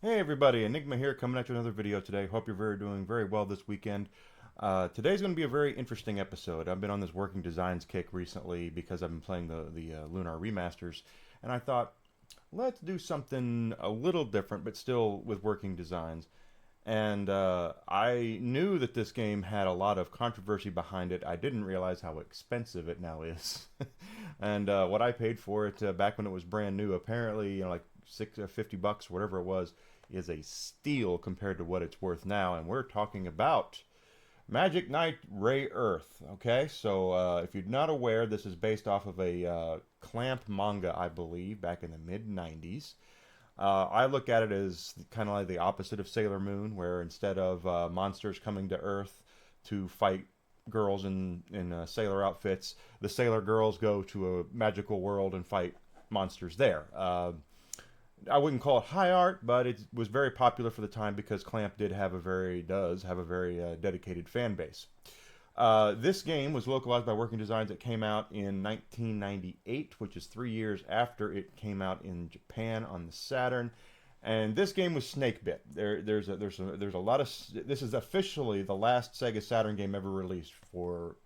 Hey everybody, Enigma here coming at you with another video today. Hope you're doing very well this weekend. Today's going to be a very interesting episode. I've been on this working designs kick recently because I've been playing the Lunar remasters, and I thought, let's do something a little different, but still with working designs. And I knew that this game had a lot of controversy behind it. I didn't realize how expensive it now is. And what I paid for it back when it was brand new, apparently, like $50, whatever it was, is a steal compared to what it's worth now. And we're talking about Magic Knight RayEarth. Okay, so if you're not aware, this is based off of a Clamp manga, I believe, back in the mid 90s. I look at it as kind of like the opposite of Sailor Moon, where instead of monsters coming to Earth to fight girls in sailor outfits, the sailor girls go to a magical world and fight monsters there. I wouldn't call it high art, but it was very popular for the time because Clamp does have a very dedicated fan base. This game was localized by Working Designs. It came out in 1998, which is 3 years after it came out in Japan on the Saturn. And this game was snake bit. There's a lot of. This is officially the last Sega Saturn game ever released for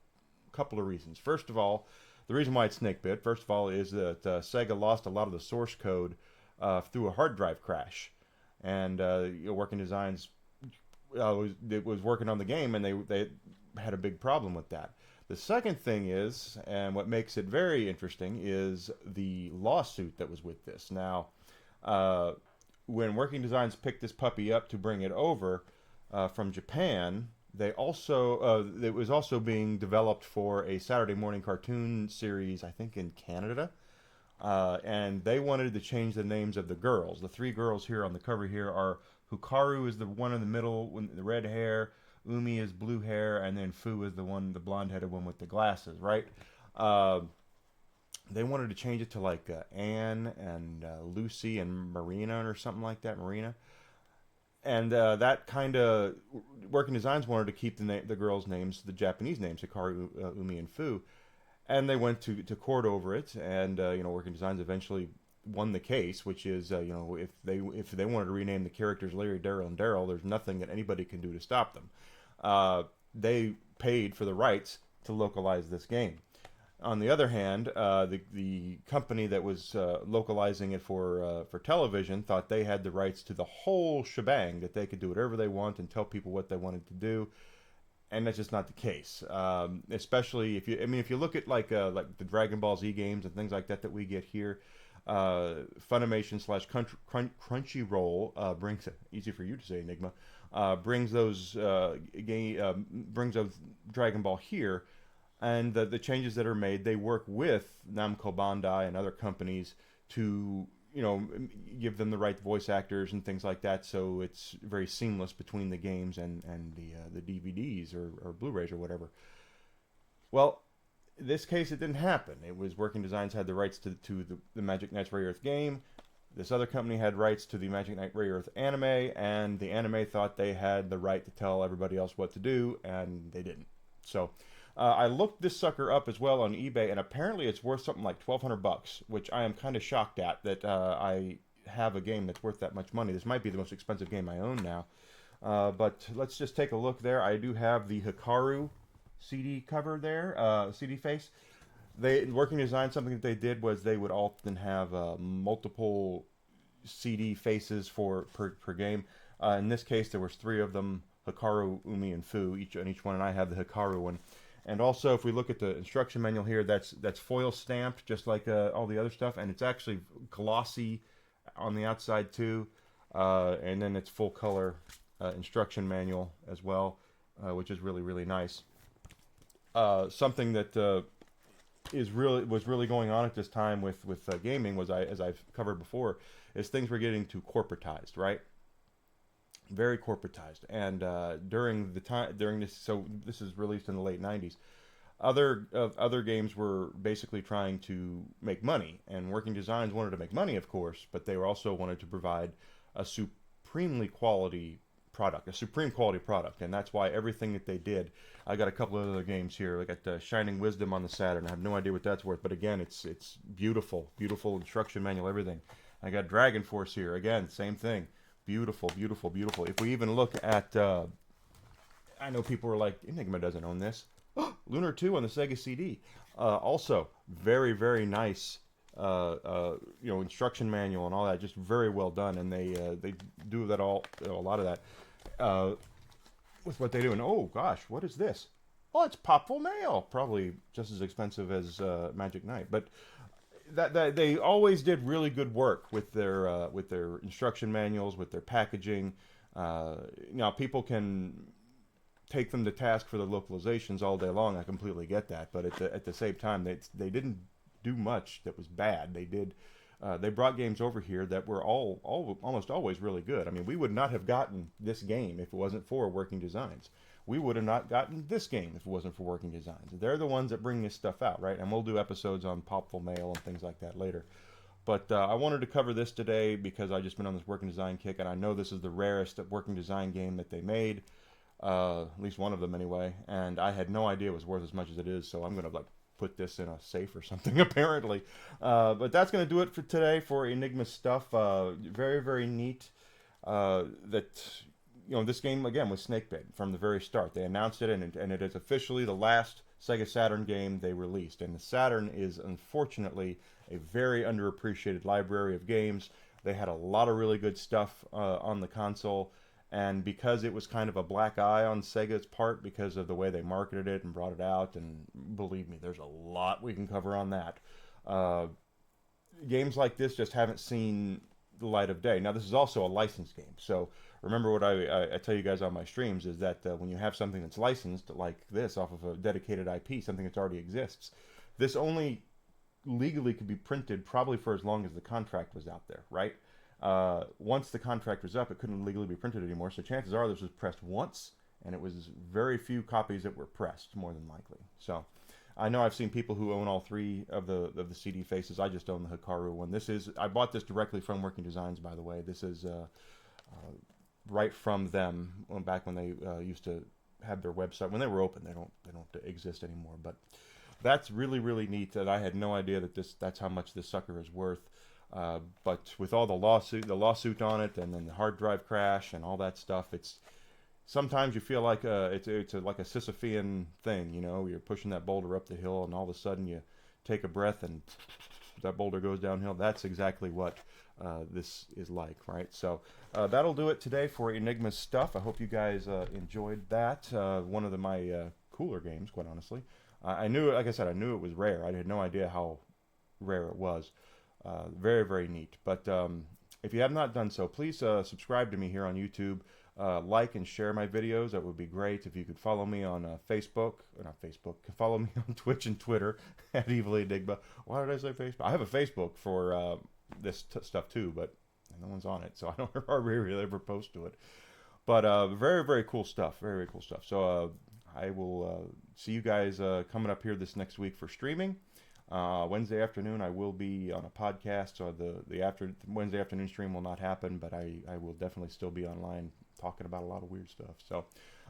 a couple of reasons. First of all, the reason why it's snake bit, first of all, is that Sega lost a lot of the source code through a hard drive crash, and Working Designs was working on the game, and they had a big problem with that. The second thing is, and what makes it very interesting, is the lawsuit that was with this. Now, uh, when Working Designs picked this puppy up to bring it over from Japan, it was also being developed for a Saturday morning cartoon series, I think in Canada, and they wanted to change the names of the girls. The three girls here on the cover here are Hukaru is the one in the middle with the red hair, Umi is blue hair, and then Fu is the blonde-headed one with the glasses, right? Uh, they wanted to change it to like Anne and Lucy and Marina or something like that, Marina. And that kind of Working Designs wanted to keep the girls' names, the Japanese names, Hikaru, Umi, and Fu, and they went to court over it. And Working Designs eventually won the case, which is if they wanted to rename the characters Larry, Daryl, and Daryl, there's nothing that anybody can do to stop them. They paid for the rights to localize this game. On the other hand, the company that was localizing it for television thought they had the rights to the whole shebang, that they could do whatever they want and tell people what they wanted to do, and that's just not the case. Especially if you look at like the Dragon Ball Z games and things like that we get here, Funimation slash Crunchyroll brings, easy for you to say, Enigma, brings those Dragon Ball here, and the changes that are made, they work with Namco Bandai and other companies to give them the right voice actors and things like that, so it's very seamless between the games and the DVDs or Blu-rays or whatever. Well, in this case, it didn't happen. It was Working Designs had the rights to the Magic Knight RayEarth game. This other company had rights to the Magic Knight RayEarth anime, and the anime thought they had the right to tell everybody else what to do, and they didn't. So I looked this sucker up as well on eBay, and apparently it's worth something like $1,200, which I am kind of shocked at that I have a game that's worth that much money. This might be the most expensive game I own now. But let's just take a look there. I do have the Hikaru CD cover there, CD face. They Working Design, something that they did was they would often have multiple CD faces per game. In this case, there was three of them: Hikaru, Umi, and Fu. Each one, and I have the Hikaru one. And also, if we look at the instruction manual here, that's foil stamped, just like all the other stuff, and it's actually glossy on the outside too. And then it's full color instruction manual as well, which is really nice. Something that was really going on at this time with gaming was, as I've covered before, is things were getting too corporatized, right? Very corporatized. And during this, so this is released in the late '90s. Other games were basically trying to make money, and Working Designs wanted to make money, of course, but they were also wanted to provide a supreme quality product, and that's why everything that they did. I got a couple of other games here. I got Shining Wisdom on the Saturn. I have no idea what that's worth, but again, it's beautiful instruction manual, everything. I got Dragon Force here. Again, same thing. beautiful, beautiful, beautiful. If we even look at, I know people were like, Enigma doesn't own this. Lunar 2 on the Sega CD. Also, very, very nice, instruction manual and all that. Just very well done, and they do that all, a lot of that with what they do. And oh gosh, what is this? Oh, it's Popful Mail. Probably just as expensive as Magic Knight, but that they always did really good work with their instruction manuals, with their packaging. Now people can take them to task for the localizations all day long. I completely get that, but at the same time, they didn't do much that was bad. They brought games over here that were almost always really good. I mean, we would not have gotten this game if it wasn't for Working Designs. We would have not gotten this game if it wasn't for Working Designs. They're the ones that bring this stuff out, right? And we'll do episodes on Popful Mail and things like that later. But I wanted to cover this today because I've just been on this Working Design kick, and I know this is the rarest Working Design game that they made. At least one of them anyway, and I had no idea it was worth as much as it is, so I'm gonna put this in a safe or something apparently. But that's gonna do it for today for Enigma stuff. Very, very neat. This game again was Snakebit from the very start. They announced it, and it is officially the last Sega Saturn game they released. And the Saturn is unfortunately a very underappreciated library of games. They had a lot of really good stuff on the console. And because it was kind of a black eye on Sega's part because of the way they marketed it and brought it out, and believe me, there's a lot we can cover on that. Games like this just haven't seen the light of day. Now, this is also a licensed game. So remember what I tell you guys on my streams is that when you have something that's licensed like this off of a dedicated IP, something that already exists, this only legally could be printed probably for as long as the contract was out there, right? Once the contract was up, it couldn't legally be printed anymore, so chances are this was pressed once, and it was very few copies that were pressed, more than likely. So I know I've seen people who own all three of the CD faces. I just own the Hikaru one. I bought this directly from Working Designs, by the way. This is right from them, back when they used to have their website. When they were open, they don't exist anymore. But that's really, really neat. That I had no idea that that's how much this sucker is worth. But with all the lawsuit on it, and then the hard drive crash and all that stuff, sometimes you feel like it's like a Sisyphean thing. You're pushing that boulder up the hill, and all of a sudden you take a breath, and that boulder goes downhill. That's exactly what this is like, right? So that'll do it today for Enigma's stuff. I hope you guys enjoyed that. One of my cooler games, quite honestly. Like I said, I knew it was rare. I had no idea how rare it was. Very, very neat. But if you have not done so, please subscribe to me here on YouTube. Like and share my videos. That would be great. If you could follow me on follow me on Twitch and Twitter at Evil Enigma. Why did I say Facebook? I have a Facebook for this stuff too, but no one's on it, so I don't really ever post to it. But very, very cool stuff. Very, very cool stuff. So I will see you guys coming up here this next week for streaming. Wednesday afternoon I will be on a podcast, so the Wednesday afternoon stream will not happen, but I will definitely still be online talking about a lot of weird stuff. So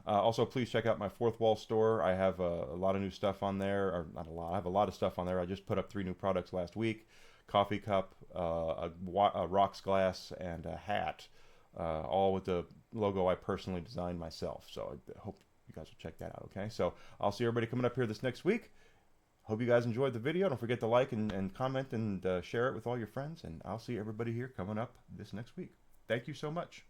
also please check out my Fourth Wall store. I have a lot of new stuff on there, or not a lot, I have a lot of stuff on there. I just put up 3 new products last week: coffee cup, a rocks glass, and a hat, all with the logo I personally designed myself. So I hope you guys will check that out. Okay, so I'll see everybody coming up here this next week. Hope you guys enjoyed the video. Don't forget to like and comment and share it with all your friends. And I'll see everybody here coming up this next week. Thank you so much.